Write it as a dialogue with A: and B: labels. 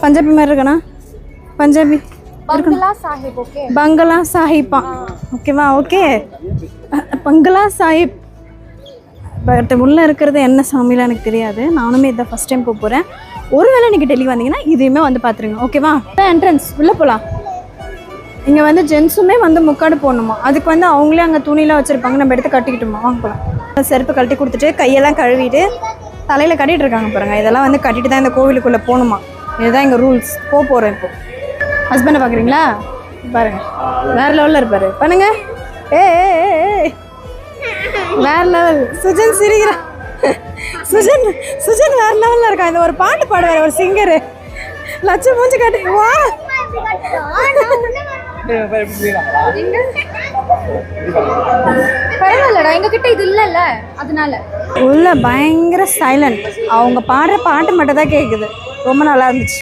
A: பஞ்சாபி மாதிரி இருக்கணா? பஞ்சாபி
B: பங்களா சாஹிப். ஓகே,
A: பங்களா சாஹிப்பா. ஓகேவா? ஓகே, பங்களா சாஹிப். பட் உள்ளே இருக்கிறது என்ன சாமிலாம் எனக்கு தெரியாது. நானுமே இதான் ஃபஸ்ட் டைம் போக போகிறேன். ஒருவேளை நீங்கள் டெல்லி வந்தீங்கன்னா இதையுமே வந்து பார்த்துருங்க. ஓகேவா? என்ட்ரன்ஸ் உள்ளே போகலாம். இங்கே வந்து ஜென்ஸுமே வந்து முக்காடு போடணுமா, அதுக்கு வந்து அவங்களே அங்கே துணியெலாம் வச்சுருப்பாங்க, நம்ம எடுத்து கட்டிக்கிட்டோமா. வாங்க போகலாம். செருப்பு கழட்டி கொடுத்துட்டு கையெல்லாம் கழுவிட்டு தலையில் கட்டிகிட்டு இருக்காங்க பாருங்கள். இதெல்லாம் வந்து கட்டிட்டு தான் இந்த கோவிலுக்குள்ளே போகணுமா. இதுதான் எங்கள் ரூல்ஸ். போகிறேன் இப்போ. ஹஸ்பண்டை பார்க்குறீங்களா? பாருங்கள், வேறு லெவலில் இருப்பார். பண்ணுங்க. ஏ வேற லெவல். சுஜன் சிரிக்கிறான். சுஜன் வேற லெவலில் இருக்கான். இந்த ஒரு பாட்டு பாடுவார் ஒரு சிங்கரு. லட்சம் மூஞ்சி காட்டு. வா,
B: பரவாயில்லடா, எங்க கிட்ட இது இல்லைல்ல, அதனால.
A: உள்ள பயங்கர சைலண்ட். அவங்க பாடுற பாட்டு மட்டும் தான் கேட்குது. ரொம்ப நல்லா இருந்துச்சு.